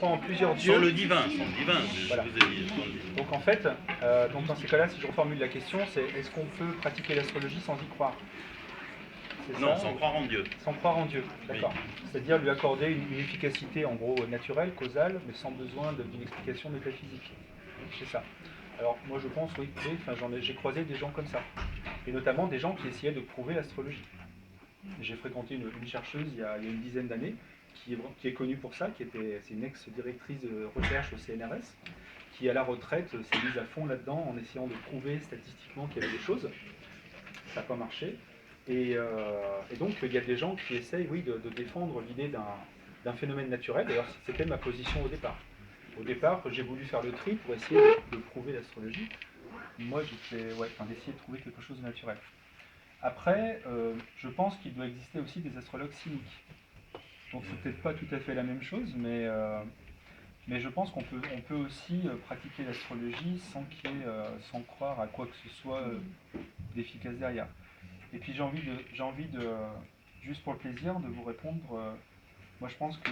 croit en plusieurs dieux. Sans le divin, Voilà. je vous ai dit. Sans le divin. Donc en fait, donc dans ces cas-là, si je reformule la question, c'est est-ce qu'on peut pratiquer l'astrologie sans y croire? Non, sans croire en Dieu. Sans croire en Dieu, d'accord. Oui. C'est-à-dire lui accorder une efficacité en gros naturelle, causale, mais sans besoin d'une explication métaphysique. C'est ça. Alors moi je pense, oui, enfin, j'ai croisé des gens comme ça. Et notamment des gens qui essayaient de prouver l'astrologie. J'ai fréquenté une chercheuse il y a une dizaine d'années, qui est connue pour ça, c'est une ex-directrice de recherche au CNRS, qui à la retraite s'est mise à fond là-dedans en essayant de prouver statistiquement qu'il y avait des choses. Ça n'a pas marché. Et donc il y a des gens qui essayent, oui, de défendre l'idée d'un phénomène naturel. D'ailleurs, c'était ma position au départ. Au départ, j'ai voulu faire le tri pour essayer de prouver l'astrologie. Moi, d'essayer de trouver quelque chose de naturel. Après, je pense qu'il doit exister aussi des astrologues cyniques. Donc c'est peut-être pas tout à fait la même chose, mais je pense qu'on peut aussi pratiquer l'astrologie sans croire à quoi que ce soit d'efficace derrière. Et puis j'ai envie de, juste pour le plaisir, de vous répondre. Moi, je pense que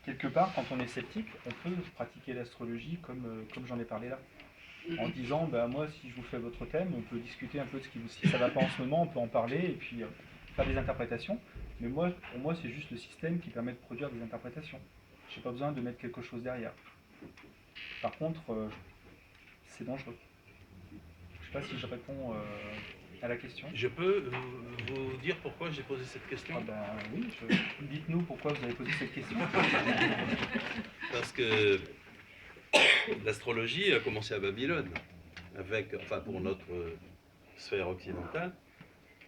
quelque part, quand on est sceptique, on peut pratiquer l'astrologie comme j'en ai parlé là. En disant, moi, si je vous fais votre thème, on peut discuter un peu de si ça ne va pas en ce moment, on peut en parler et puis faire des interprétations. Mais pour moi, c'est juste le système qui permet de produire des interprétations. Je n'ai pas besoin de mettre quelque chose derrière. Par contre, c'est dangereux. Je ne sais pas si je réponds à la question. Je peux vous dire pourquoi j'ai posé cette question? Oui, dites-nous pourquoi vous avez posé cette question. Parce que l'astrologie a commencé à Babylone, pour notre sphère occidentale,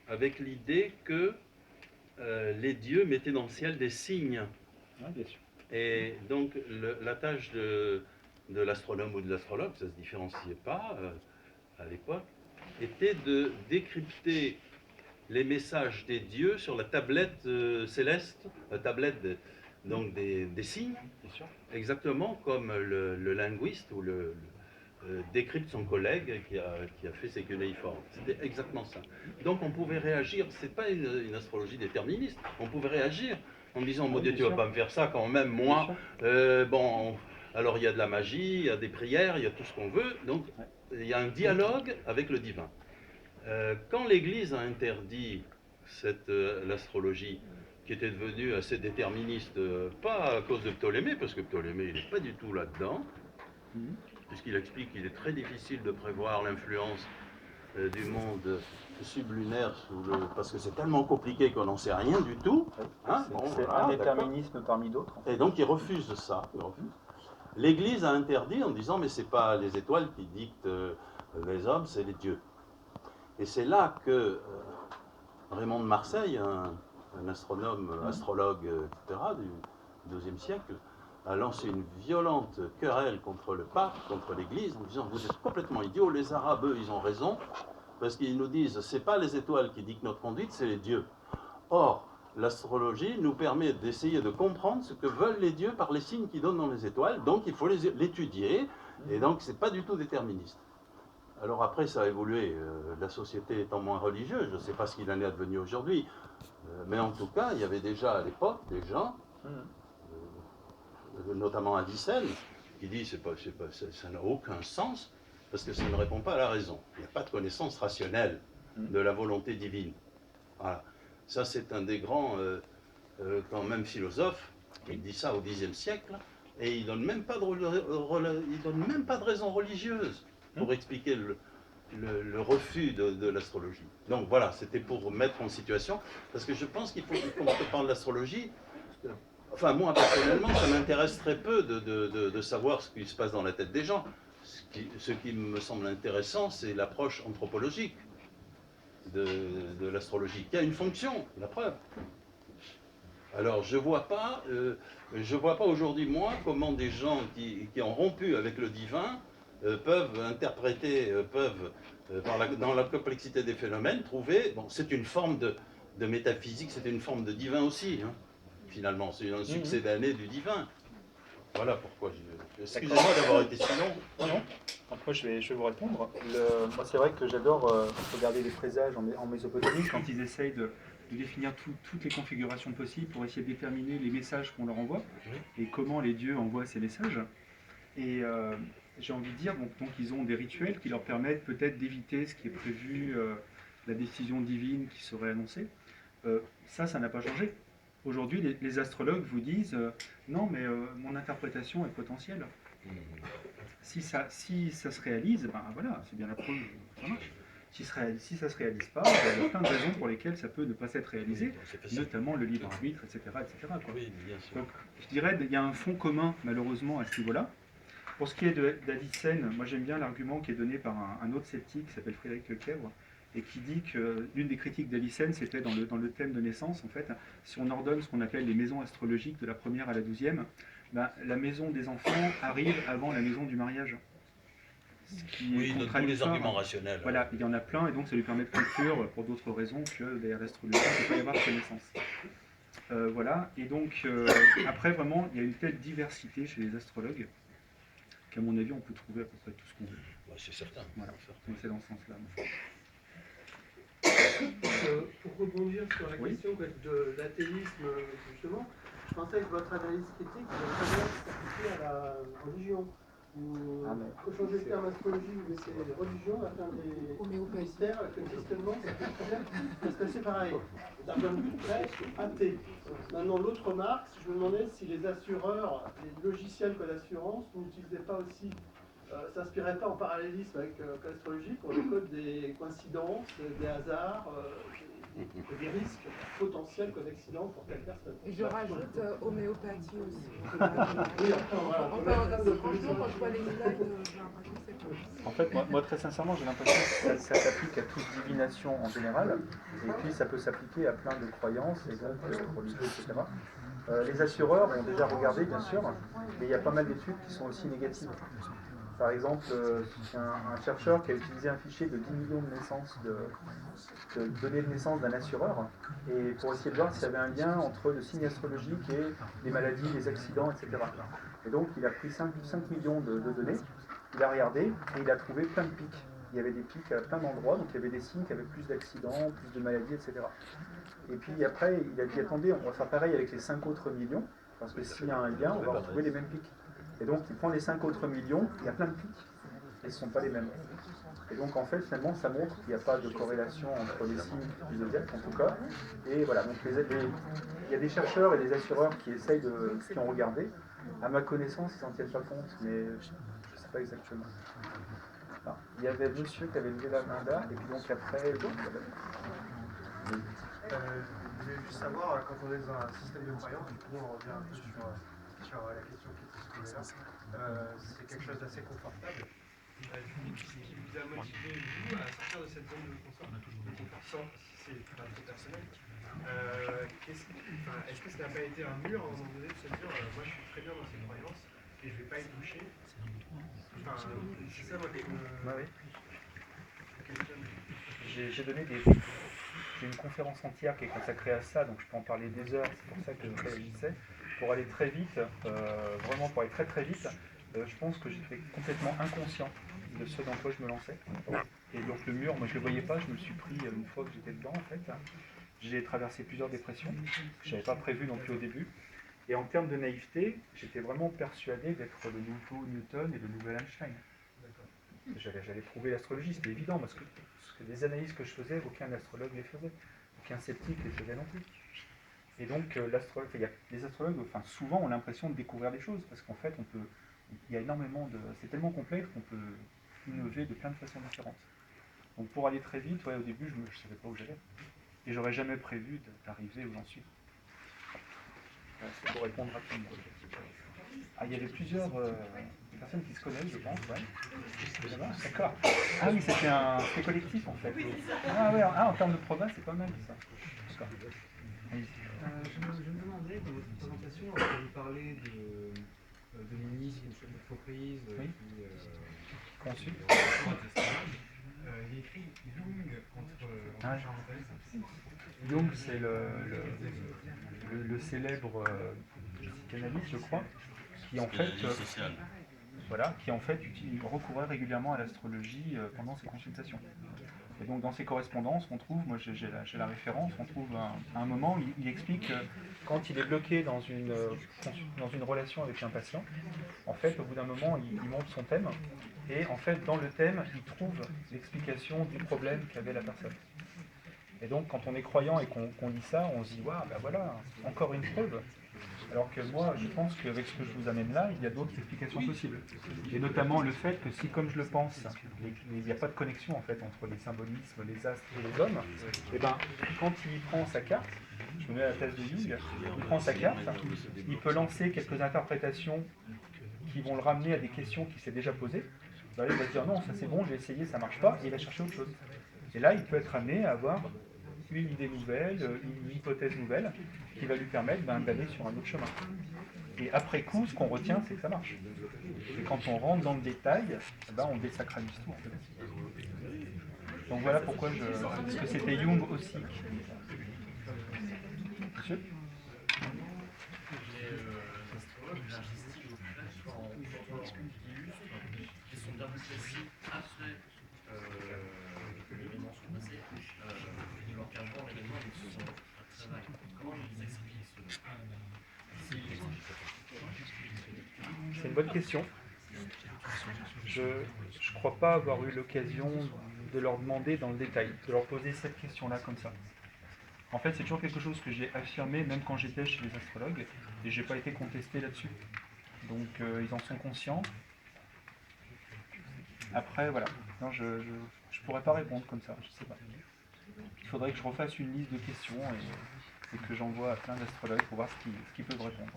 avec l'idée que les dieux mettaient dans le ciel des signes. Oui, bien sûr. Et donc la tâche de l'astronome ou de l'astrologue, ça ne se différenciait pas à l'époque, était de décrypter les messages des dieux sur la tablette céleste, la tablette des signes, exactement comme le linguiste ou décrypte son collègue qui a fait ses cunéiformes. C'était exactement ça. Donc on pouvait réagir, c'est pas une astrologie déterministe, on pouvait réagir en disant, mon Dieu, tu vas pas me faire ça quand même, moi, alors il y a de la magie, il y a des prières, il y a tout ce qu'on veut, donc il y a un dialogue avec le divin. Quand l'Église a interdit l'astrologie, qui était devenue assez déterministe, pas à cause de Ptolémée, parce que Ptolémée, il n'est pas du tout là-dedans, puisqu'il explique qu'il est très difficile de prévoir l'influence du monde sublunaire, parce que c'est tellement compliqué qu'on n'en sait rien du tout. C'est un déterminisme parmi d'autres. Et donc il refuse ça. L'Église a interdit en disant, mais c'est pas les étoiles qui dictent les hommes, c'est les dieux. Et c'est là que Raymond de Marseille, un astronome, astrologue, etc., du XIIe siècle, a lancé une violente querelle contre le pape, contre l'Église, en disant, vous êtes complètement idiots, les Arabes, eux, ils ont raison, parce qu'ils nous disent, c'est pas les étoiles qui dictent notre conduite, c'est les dieux. Or, l'astrologie nous permet d'essayer de comprendre ce que veulent les dieux par les signes qu'ils donnent dans les étoiles, donc il faut l'étudier, et donc c'est pas du tout déterministe. Alors après, ça a évolué, la société étant moins religieuse, je ne sais pas ce qu'il en est advenu aujourd'hui, mais en tout cas, il y avait déjà à l'époque des gens, notamment Avicenne, qui dit ça n'a aucun sens, parce que ça ne répond pas à la raison. Il n'y a pas de connaissance rationnelle de la volonté divine. Voilà. Ça, c'est un des grands, quand même, philosophes, il dit ça au Xe siècle, et il ne donne même pas de raison religieuse pour expliquer le refus de l'astrologie. Donc voilà, c'était pour mettre en situation, parce que je pense qu'il faut, quand on parle d'astrologie, enfin moi personnellement, ça m'intéresse très peu de savoir ce qui se passe dans la tête des gens. Ce qui me semble intéressant, c'est l'approche anthropologique de l'astrologie, qui a une fonction, la preuve. Alors je vois pas aujourd'hui, moi, comment des gens qui ont rompu avec le divin peuvent interpréter, dans la complexité des phénomènes, trouver, c'est une forme de métaphysique, c'est une forme de divin aussi, hein, finalement, c'est un succédané du divin. Voilà pourquoi excusez-moi d'avoir été si long. Non. Après, je vais vous répondre. Moi, c'est vrai que j'adore regarder les présages en Mésopotamie quand ils essayent de définir toutes les configurations possibles pour essayer de déterminer les messages qu'on leur envoie et comment les dieux envoient ces messages. Et j'ai envie de dire, donc ils ont des rituels qui leur permettent peut-être d'éviter ce qui est prévu, la décision divine qui serait annoncée. Ça n'a pas changé. Aujourd'hui, les astrologues vous disent non, mais mon interprétation est potentielle. Si ça se réalise, ben voilà, c'est bien la preuve, ça marche. Si ça se réalise pas, il y a plein de raisons pour lesquelles ça peut ne pas s'être réalisé, notamment le libre arbitre, etc. quoi. Oui, bien sûr. Donc, je dirais qu'il y a un fond commun, malheureusement, à ce niveau-là. Pour ce qui est d'Avicenne, moi j'aime bien l'argument qui est donné par un autre sceptique qui s'appelle Frédéric Lequèvre, et qui dit que l'une des critiques d'Avicenne, c'était dans le thème de naissance, en fait, si on ordonne ce qu'on appelle les maisons astrologiques de la première à la 12e, ben, la maison des enfants arrive avant la maison du mariage. Oui, de tous les arguments rationnels. Voilà, il y en a plein, et donc ça lui permet de conclure pour d'autres raisons que derrière l'astrologie, il ne peut pas y avoir connaissance. Voilà, et donc après vraiment, il y a une telle diversité chez les astrologues qu'à mon avis, on peut trouver à peu près tout ce qu'on veut. Ouais, c'est certain. Voilà, donc c'est dans ce sens-là. Pour rebondir sur la question de l'athéisme, justement, je pensais que votre analyse critique devrait très bien s'appliquer à la religion. Il faut changer le terme astrologie, vous laissez les religions, à faire des mystères, avec le questionnement, parce que c'est pareil. D'un point de vue très athée. Maintenant, l'autre remarque, je me demandais si les assureurs, les logiciels que l'assurance, n'utilisaient pas aussi, s'inspiraient pas en parallélisme avec l'astrologie pour le code des coïncidences, des hasards, des risques potentiels comme accidents pour telle personne. Et je rajoute homéopathie aussi. Oui, enfin, voilà. Franchement, quand je vois les slides, j'ai l'impression que c'est pas. En fait, moi très sincèrement, j'ai l'impression que ça s'applique à toute divination en général, et puis ça peut s'appliquer à plein de croyances, et donc religieux, etc. Les assureurs ont déjà regardé, bien sûr, mais il y a pas mal d'études qui sont aussi négatives. Par exemple, un chercheur qui a utilisé un fichier de 10 millions de naissances, de données de naissance d'un assureur, et pour essayer de voir s'il y avait un lien entre le signe astrologique et les maladies, les accidents, etc. Et donc, il a pris 5 millions de données, il a regardé, et il a trouvé plein de pics. Il y avait des pics à plein d'endroits, donc il y avait des signes qui avaient plus d'accidents, plus de maladies, etc. Et puis après, il a dit, attendez, on va faire pareil avec les 5 autres millions, parce que s'il y a un lien, on va retrouver les mêmes pics. Et donc, il prend les 5 autres millions, il y a plein de pics, et ce ne sont pas les mêmes. Et donc, en fait, finalement, ça montre qu'il n'y a pas de corrélation entre les signes du zodiaque, en tout cas. Et voilà, donc il y a des chercheurs et des assureurs qui ont regardé. À ma connaissance, ils s'en tiennent pas compte, mais je ne sais pas exactement. Alors, il y avait monsieur qui avait levé la main là, et puis donc après, Je voulais juste savoir, quand on est dans un système de croyance, du coup on revient un peu sur la question qui était soulevée là, c'est quelque chose d'assez confortable. Ce qui vous a motivé, vous, à sortir de cette zone de confort sans, si c'est pas trop personnel, est-ce que ça n'a pas été un mur à un moment donné de se dire, moi je suis très bien dans ces croyances et je ne vais pas y toucher? C'est ça moi qui me questionne. J'ai une conférence entière qui est consacrée à ça, donc je peux en parler des heures, c'est pour ça que je réagissais. Pour aller très vite, vraiment pour aller très très vite, je pense que j'étais complètement inconscient de ce dans quoi je me lançais. Et donc le mur, moi je ne le voyais pas, je me le suis pris une fois que j'étais dedans en fait. J'ai traversé plusieurs dépressions, que je n'avais pas prévu non plus au début. Et en termes de naïveté, j'étais vraiment persuadé d'être le nouveau Newton et le nouvel Einstein. J'allais prouver l'astrologie, c'était évident, parce que les analyses que je faisais, aucun astrologue les faisait, aucun sceptique les faisait non plus. Et donc, les astrologues, souvent, ont l'impression de découvrir des choses, parce qu'en fait, il y a énormément de... C'est tellement complexe qu'on peut innover de plein de façons différentes. Donc, pour aller très vite, au début, je ne savais pas où j'allais. Et j'aurais jamais prévu d'arriver où j'en suis. C'est pour répondre rapidement. Il y avait plusieurs personnes qui se connaissent, je pense, ouais. D'accord. Ah oui, c'était collectif en fait. Ah ouais, en termes de province, c'est pas mal ça. D'accord. Je me demandais, dans votre présentation, vous parlez de ministre, de chef d'entreprise, qui conçu. Il y a écrit Jung entre parenthèses. Jung, c'est le célèbre psychanalyste, je crois, qui en fait, recourait régulièrement à l'astrologie pendant ses consultations. Et donc dans ces correspondances, on trouve, moi j'ai la référence, on trouve à un moment, il explique que quand il est bloqué dans une relation avec un patient, en fait, au bout d'un moment, il montre son thème, et en fait, dans le thème, il trouve l'explication du problème qu'avait la personne. Et donc, quand on est croyant et qu'on lit ça, on se dit, waouh, ben voilà, encore une preuve. Alors que moi, je pense qu'avec ce que je vous amène là, il y a d'autres explications possibles. Et notamment le fait que si, comme je le pense, il n'y a pas de connexion en fait entre les symbolismes, les astres et les hommes, et ben quand il prend sa carte, je me mets à la place de Jung, il prend sa carte, il peut lancer quelques interprétations qui vont le ramener à des questions qu'il s'est déjà posées. Ben là, il va se dire non, ça c'est bon, j'ai essayé, ça marche pas, et il va chercher autre chose. Et là, il peut être amené à avoir une idée nouvelle, une hypothèse nouvelle, qui va lui permettre d'aller sur un autre chemin. Et après coup, ce qu'on retient, c'est que ça marche. Et quand on rentre dans le détail, on désacralise tout. En fait. Donc voilà pourquoi parce que c'était Jung aussi qui disait ça. Monsieur ? C'est une bonne question. Je ne crois pas avoir eu l'occasion de leur demander dans le détail, de leur poser cette question-là comme ça. En fait, c'est toujours quelque chose que j'ai affirmé même quand j'étais chez les astrologues et je n'ai pas été contesté là-dessus. Donc ils en sont conscients. Après, voilà. Non, je ne pourrais pas répondre comme ça, je sais pas. Il faudrait que je refasse une liste de questions et que j'envoie à plein d'astrologues pour voir ce qu'ils peuvent répondre.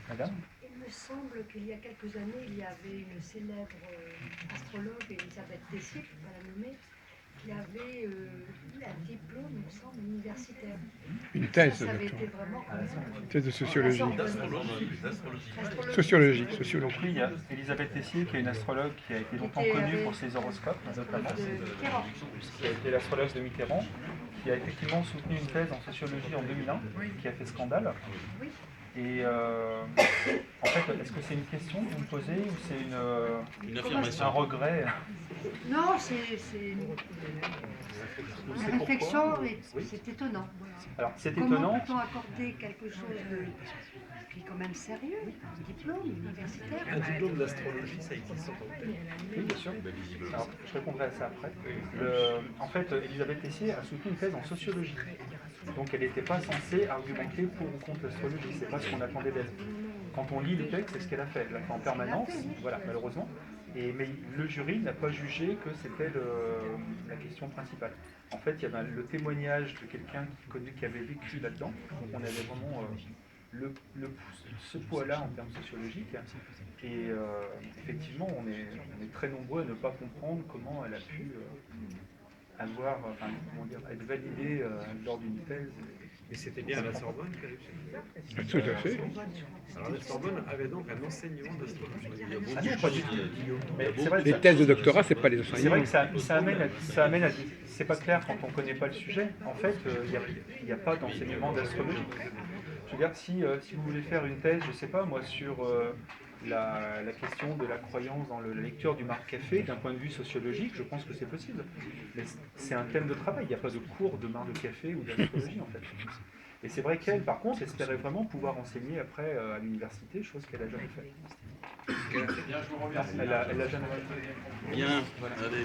Madame ? Il me semble qu'il y a quelques années, il y avait une célèbre astrologue, Elisabeth Tessier, je ne vais pas la nommer, qui avait eu un diplôme, il me semble, universitaire. Une thèse, ça avait été vraiment thèse de sociologie. Sociologie. Donc oui, il y a Elisabeth Tessier, qui est une astrologue qui a été longtemps connue pour ses horoscopes, notamment, qui a été l'astrologue de Mitterrand, qui a effectivement soutenu une thèse en sociologie en 2001, qui a fait scandale. Et en fait, est-ce que c'est une question que vous me posez ou c'est Une affirmation. un regret? Non, c'est une réflexion, et c'est étonnant. Alors, c'est Comment étonnant. peut-on accorder quelque chose qui est quand même sérieux, un diplôme universitaire? Un diplôme d'astrologie, ça existe en tant que tel. Oui, bien sûr. Alors, je répondrai à ça après. En fait, Elisabeth Tessier a soutenu une thèse en sociologie. Donc elle n'était pas censée argumenter pour ou contre l'astrologie, c'est pas ce qu'on attendait d'elle. Quand on lit le texte, c'est ce qu'elle a fait. Elle l'a fait en permanence, voilà, malheureusement. Mais le jury n'a pas jugé que c'était la question principale. En fait, il y avait le témoignage de quelqu'un qui avait vécu là-dedans. Donc on avait vraiment ce poids-là en termes sociologiques. Et effectivement, on est très nombreux à ne pas comprendre comment elle a pu être validée lors d'une thèse. Mais c'était bien à la Sorbonne qu'elle a eu. Tout à fait. Alors la Sorbonne avait donc un enseignement d'astrologie. Ah non, pas du tout. Mais c'est vrai, Les thèses de doctorat, c'est pas les c'est vrai enseignements. que ça amène à c'est pas clair quand on ne connaît pas le sujet. En fait, il n'y a pas d'enseignement d'astrologie. Je veux dire, si vous voulez faire une thèse, je ne sais pas moi, sur la question de la croyance dans la lecture du Marc Café, d'un point de vue sociologique, je pense que c'est possible. Mais c'est un thème de travail, il n'y a pas de cours de Marc de Café ou d'astrologie en fait. Et c'est vrai qu'elle, par contre, espérait vraiment pouvoir enseigner après à l'université, chose qu'elle n'a jamais faite. Bien, je vous remercie. Elle n'a jamais fait. Bien, allez.